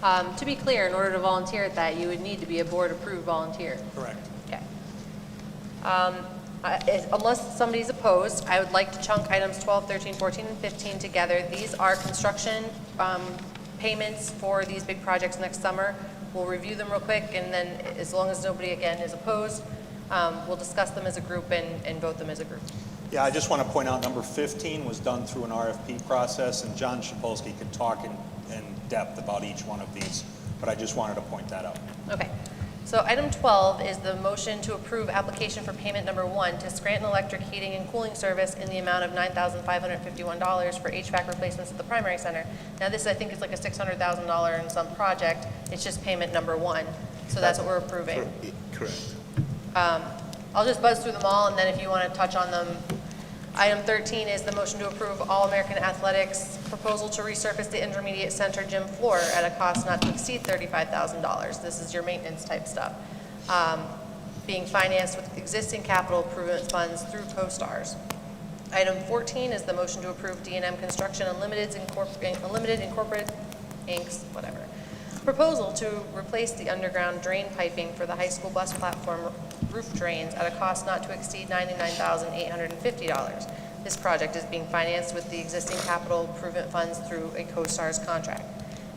To be clear, in order to volunteer at that, you would need to be a board-approved volunteer. Correct. Okay. Unless somebody's opposed, I would like to chunk items 12, 13, 14, and 15 together. These are construction payments for these big projects next summer. We'll review them real quick, and then as long as nobody, again, is opposed, we'll discuss them as a group and vote them as a group. Yeah, I just want to point out number 15 was done through an RFP process, and John Shapolsky could talk in depth about each one of these, but I just wanted to point that out. Okay. So item 12 is the motion to approve application for payment number 1 to Scranton Electric Heating and Cooling Service in the amount of $9,551 for HVAC replacements at the primary center. Now this, I think, is like a $600,000 in some project. It's just payment number 1. So that's what we're approving. Correct. I'll just buzz through them all, and then if you want to touch on them. Item 13 is the motion to approve All-American Athletics proposal to resurface the intermediate center gym floor at a cost not to exceed $35,000. This is your maintenance type stuff. Being financed with existing capital improvement funds through CoStars. Item 14 is the motion to approve D&M Construction Unlimited Incorporated, Inc.'s, whatever, proposal to replace the underground drain piping for the high school bus platform roof drains at a cost not to exceed $99,850. This project is being financed with the existing capital improvement funds through a CoStars contract.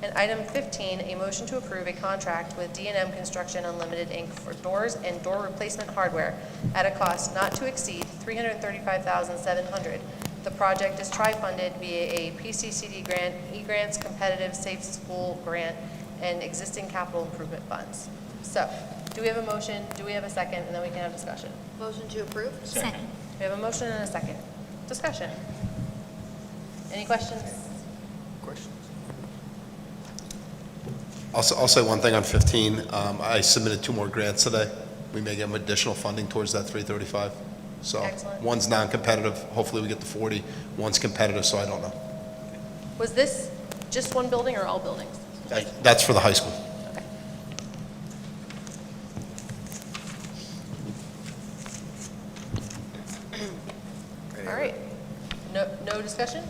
And item 15, a motion to approve a contract with D&M Construction Unlimited, Inc. for doors and door replacement hardware at a cost not to exceed $335,700. The project is tri-funded via a PCCD grant, E-Grants Competitive Safe School Grant, and existing capital improvement funds. So, do we have a motion? Do we have a second? And then we can have discussion. Motion to approve? Second. We have a motion and a second. Discussion. Any questions? I'll say one thing on 15. I submitted 2 more grants today. We may get additional funding towards that 335. So Excellent. one's non-competitive. Hopefully we get the 40. One's competitive, so I don't know. Was this just one building or all buildings? That's for the high school. Okay. All right. No discussion?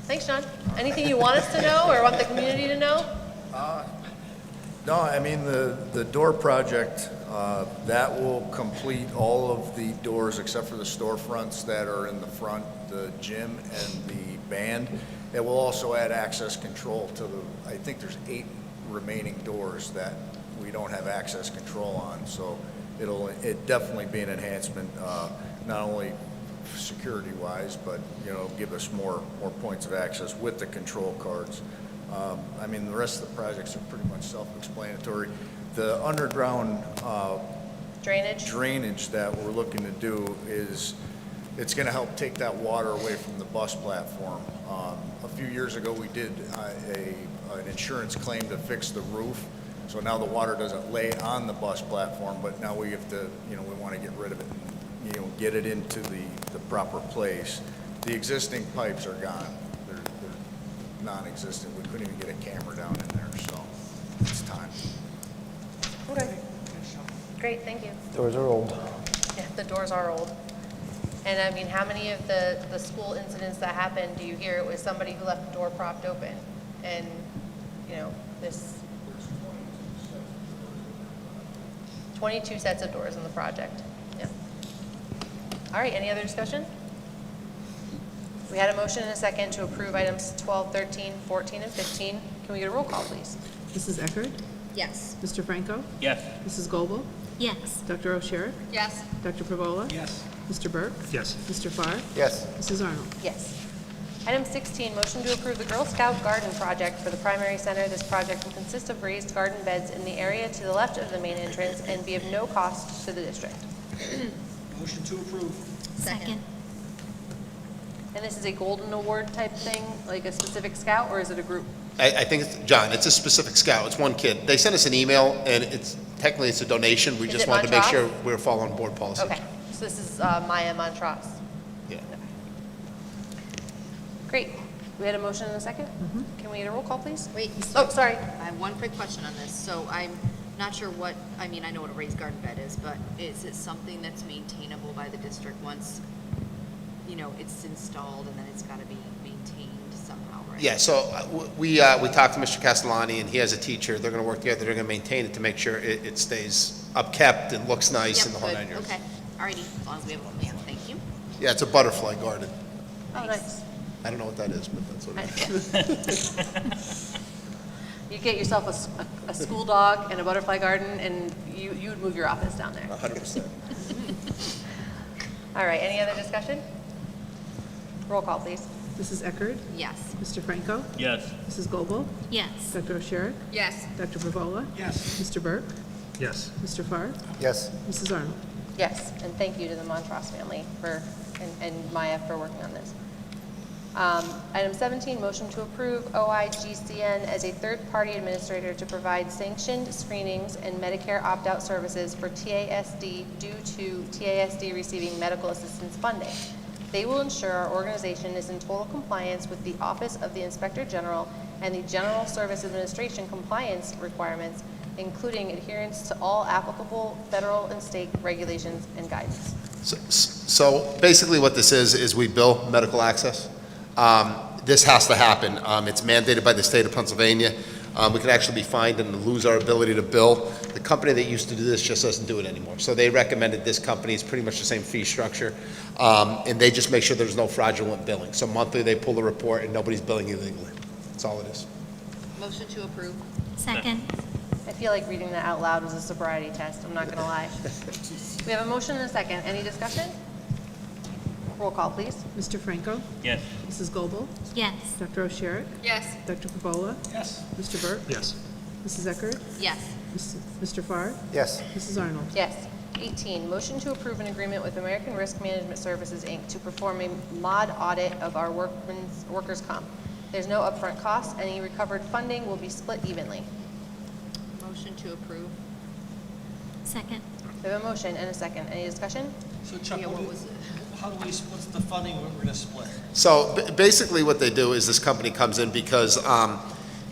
Thanks, John. Anything you want us to know or want the community to know? No, I mean, the door project, that will complete all of the doors except for the storefronts that are in the front, the gym and the band. It will also add access control to I think there's 8 remaining doors that we don't have access control on. So it'll definitely be an enhancement, not only security-wise, but, give us more points of access with the control cards. I mean, the rest of the projects are pretty much self-explanatory. The underground drainage that we're looking to do it's going to help take that water away from the bus platform. A few years ago, we did an insurance claim to fix the roof, so now the water doesn't lay on the bus platform, but now we have to, we want to get rid of it and, get it into the proper place. The existing pipes are gone. They're non-existent. We couldn't even get a camera down in there, so it's time. Okay. Great, thank you. Doors are old. Yeah, the doors are old. And I mean, how many of the school incidents that happened do you hear it was somebody who left the door propped open? And, this 22 sets of doors in the project. Yeah. All right, any other discussion? We had a motion and a second to approve items 12, 13, 14, and 15. Can we get a roll call, please? Mrs. Eckert? Yes. Mr. Franco? Yes. Mrs. Goebel? Yes. Dr. O'Sherrick? Yes. Dr. Pravola? Yes. Mr. Burke? Yes. Mr. Farr? Yes. Mrs. Arnold? Yes. Item 16, motion to approve the Girl Scout Garden Project for the primary center. This project will consist of raised garden beds in the area to the left of the main entrance and be of no cost to the district. Motion to approve. Second. And this is a golden award type thing, like a specific scout, or is it a group? I think, John, it's a specific scout. It's one kid. They sent us an email, and technically it's a donation. We Is just it wanted to make sure Montrose? we're following board policy. Okay, so this is Maya Montrose. Yeah. Great. We had a motion and a second? Can we get a roll call, please? Wait. Oh, sorry. I have one quick question on this. So I'm not sure I know what a raised garden bed is, but is it something that's maintainable by the district once, it's installed, and then it's got to be maintained somehow, right? Yeah, so we talked to Mr. Castellani, and he has a teacher. They're going to work together. They're going to maintain it to make sure it stays upkept and looks nice and the whole Good. nine yards. Okay, alrighty, as long as we have a plan, thank you. Yeah, it's a butterfly garden. Oh, nice. I don't know what that is, but that's what it is. You get yourself a school dog and a butterfly garden, and you would move your office down there. 100%. All right, any other discussion? Roll call, please. Mrs. Eckert? Yes. Mr. Franco? Yes. Mrs. Goebel? Yes. Dr. O'Sherrick? Yes. Dr. Pervola? Yes. Mr. Burke? Yes. Mr. Farr? Yes. Mrs. Arnold? Yes, and thank you to the Montross family and Maya for working on this. Item 17, motion to approve OIGCN as a third-party administrator to provide sanctioned screenings and Medicare opt-out services for TASD due to TASD receiving medical assistance funding. They will ensure our organization is in total compliance with the Office of the Inspector General and the General Service Administration compliance requirements, including adherence to all applicable federal and state regulations and guidance. So basically what this is we bill medical access. This has to happen. It's mandated by the state of Pennsylvania. We could actually be fined and lose our ability to bill. The company that used to do this just doesn't do it anymore. So they recommended this company. It's pretty much the same fee structure. And they just make sure there's no fraudulent billing. So monthly they pull a report and nobody's billing illegally. That's all it is. Motion to approve. Second. I feel like reading that out loud was a sobriety test, I'm not going to lie. We have a motion and a second. Any discussion? Roll call, please. Mr. Franco? Yes. Mrs. Goebel? Yes. Dr. O'Sherrick? Yes. Dr. Pervola? Yes. Mr. Burke? Yes. Mrs. Eckert? Yes. Mr. Farr? Yes. Mrs. Arnold? Yes. 18, motion to approve an agreement with American Risk Management Services, Inc. to perform a mod audit of our workers' comp. There's no upfront cost. Any recovered funding will be split evenly. Motion to approve. Second. We have a motion and a second. Any discussion? So Chuck, Yeah, what was it? how do we, what's the funding we're going to split? So basically what they do is this company comes in because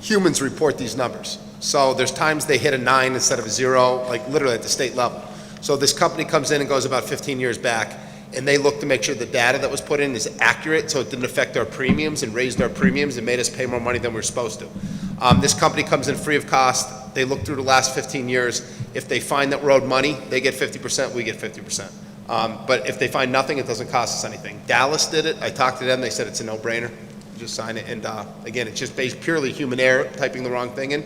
humans report these numbers. So there's times they hit a 9 instead of a 0, like literally at the state level. So this company comes in and goes about 15 years back, and they look to make sure the data that was put in is accurate so it didn't affect our premiums and raised our premiums and made us pay more money than we're supposed to. This company comes in free of cost. They look through the last 15 years. If they find that we're owed money, they get 50%, we get 50%. But if they find nothing, it doesn't cost us anything. Dallas did it. I talked to them. They said it's a no-brainer. Just sign it. And again, it's just based purely human error, typing the wrong thing in,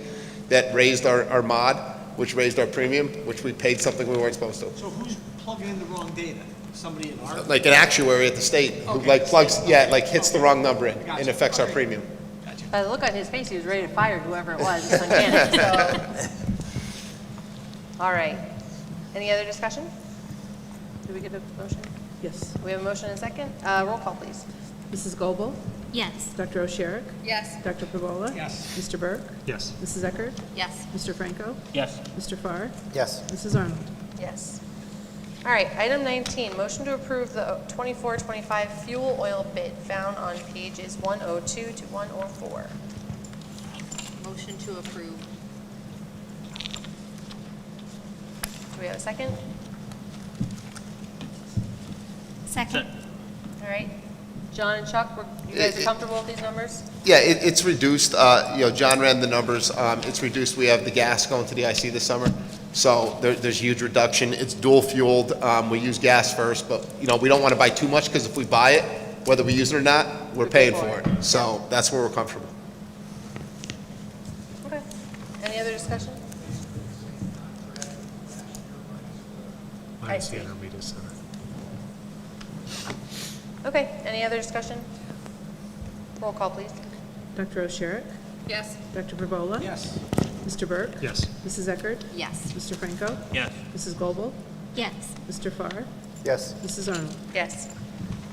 that raised our mod, which raised our premium, which we paid something we weren't supposed to. So who's plugging in the wrong data? Somebody in our? Like an actuary at the state who Okay. like plugs, yeah, like hits the wrong number in Gotcha. and affects our Okay. premium. Gotcha. By the look on his face, he was ready to fire whoever it was. It's uncanny, so. All right. Any other discussion? Did we get a motion? Yes. We have a motion and a second. Roll call, please. Mrs. Goebel? Yes. Dr. O'Sherrick? Yes. Dr. Pervola? Yes. Mr. Burke? Yes. Mrs. Eckert? Yes. Mr. Franco? Yes. Mr. Farr? Yes. Mrs. Arnold? Yes. All right, item 19, motion to approve the 24-25 fuel oil bid found on pages 102 to 104. Motion to approve. Do we have a second? Second. All right. John and Chuck, you guys are comfortable with these numbers? Yeah, it's reduced. John ran the numbers. It's reduced. We have the gas going to the IC this summer, so there's huge reduction. It's dual fueled. We use gas first, but we don't want to buy too much because if we buy it, whether we use it or not, we're paying for it. So that's where we're comfortable. Okay. Any other discussion? Minus see. the intermediate center. Okay, any other discussion? Roll call, please. Dr. O'Sherrick? Yes. Dr. Pervola? Yes. Mr. Burke? Yes. Mrs. Eckert? Yes. Mr. Franco? Yes. Mrs. Goebel? Yes. Mr. Farr? Yes. Mrs. Arnold? Yes.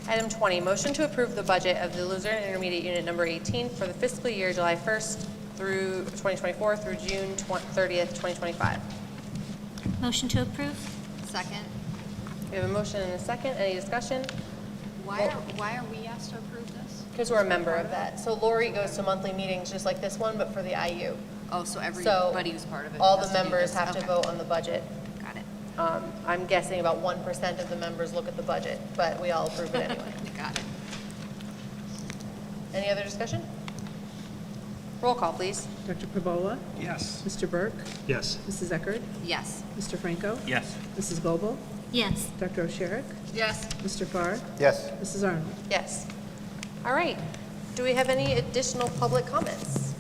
Item 20, motion to approve the budget of the Luzerne Intermediate Unit Number 18 for the fiscal year July 1st through 2024 through June 30th, 2025. Motion to approve? Second. We have a motion and a second. Any discussion? Why are we asked to approve this? Because we're a member of that. So Lori goes to monthly meetings just like this one, but for the IU. Oh, so So everybody who's part of it. all has the to do members this. have to Okay. vote on the budget. Got it. I'm guessing about 1% of the members look at the budget, but we all approve it anyway. Got it. Any other discussion? Roll call, please. Dr. Perbola? Yes. Mr. Burke? Yes. Mrs. Eckert? Yes. Mr. Franco? Yes. Mrs. Goebel? Yes. Dr. O'Sherrick? Yes. Mr. Farr? Yes. Mrs. Arnold? Yes. All right. Do we have any additional public comments?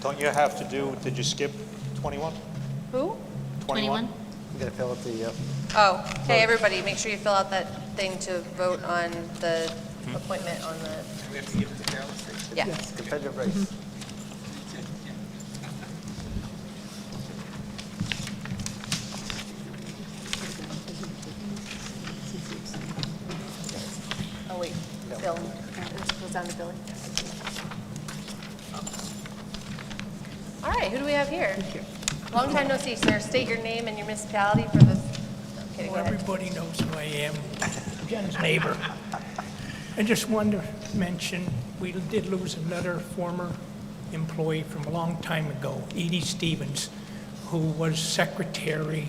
Don't you have to do, did you skip 21? Who? 21? You gotta fill out the, Oh, hey, everybody, make sure you fill out that thing to vote on the appointment on the, We have to give it to Carol. yeah. competitive race. Oh, wait, Bill. It goes down to Billy. All right, who do we have here? Long time no see, sir. State your name and your municipality for the, I'm kidding, go Well, ahead. everybody knows who I am, Jen's neighbor. I just wanted to mention, we did lose another former employee from a long time ago, Edie Stevens, who was secretary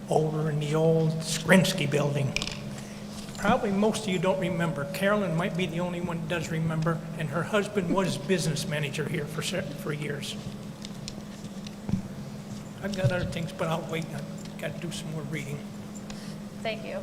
over in the old Skrinsky building. Probably most of you don't remember. Carolyn might be the only one that does remember, and her husband was business manager here for years. I've got other things, but I'll wait. I've got to do some more reading. Thank you.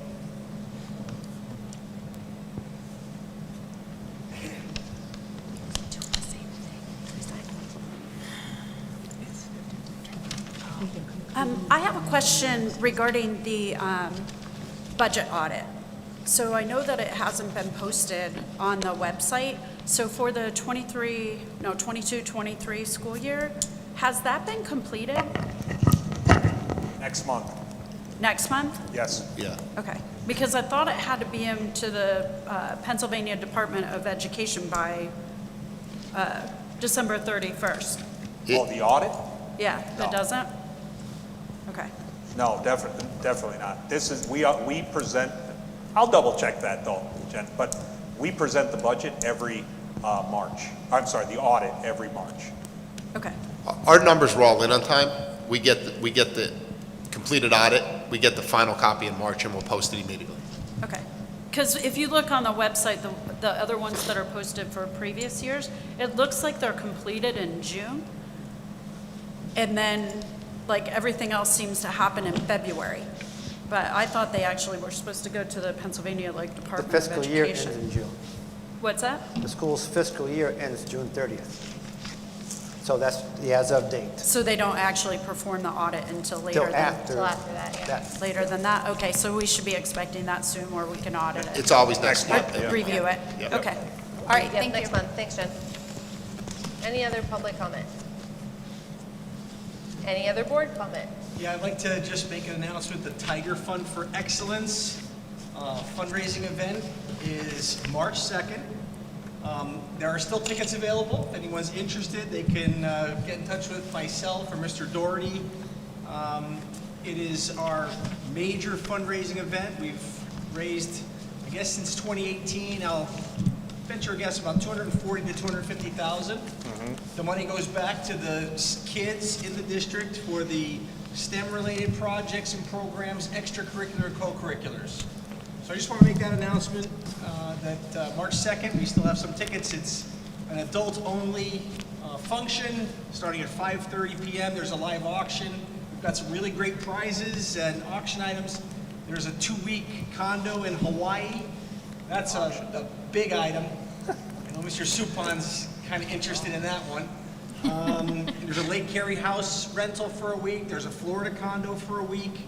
I have a question regarding the budget audit. So I know that it hasn't been posted on the website. So for the 22-23 school year, has that been completed Next month, next month? yes. Yeah. Okay, because I thought it had to be into the Pennsylvania Department of Education by December 31st. Oh, the audit? Yeah, No. it doesn't? Okay. No, definitely not. This is, we present, I'll double check that though, Jen, but we present the budget every March. I'm sorry, the audit every March. Okay. Our numbers were all in on time. We get the completed audit, we get the final copy in March, and we'll post it immediately. Okay. Because if you look on the website, the other ones that are posted for previous years, it looks like they're completed in June. And then, like, everything else seems to happen in February. But I thought they actually were supposed to go to the Pennsylvania, like, The Department of fiscal year ends Education. in June. What's that? The school's fiscal year ends June 30th. So that's the as-of date. So they don't actually perform the audit until later Till than, after. Till after that, yeah. that. later than that? Okay, so we should be expecting that soon where we can audit it. It's always next month. Or review it? Yep. Okay. All right, Yep, thank next you. month. Thanks, Jen. Any other public comment? Any other board comment? Yeah, I'd like to just make an announcement. The Tiger Fund for Excellence fundraising event is March 2nd. There are still tickets available. If anyone's interested, they can get in touch with myself or Mr. Doherty. It is our major fundraising event. We've raised, I guess since 2018, I'll venture a guess about 240 to 250,000. The money goes back to the kids in the district for the STEM-related projects and programs, extracurricular and co-curriculars. So I just want to make that announcement that March 2nd, we still have some tickets. It's an adult-only function starting at 5:30 p.m. There's a live auction. We've got some really great prizes and auction items. There's a 2-week condo in Hawaii. That's a big item. I know Mr. Supan's kind of interested in that one. There's a Lake Cary house rental for a week. There's a Florida condo for a week.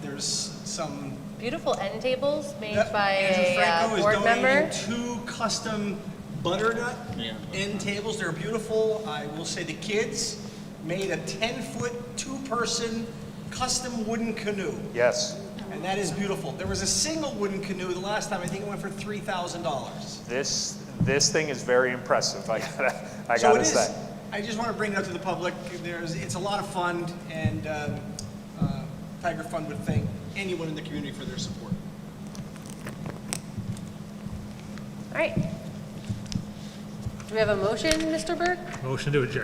There's some... Beautiful end tables made Yep, by Andrew a Franco is board member. donating 2 custom butternut Yeah. end tables. They're beautiful. I will say the kids made a 10-foot, 2-person custom wooden canoe. Yes, And that is beautiful. There was a single wooden canoe the last time. I think it went for $3,000. this thing is very impressive, I So gotta it is. say. I just want to bring it up to the public. It's a lot of fun, and Tiger Fund would thank anyone in the community for their support. All right. Do we have a motion, Mr. Burke? Motion to adjourn.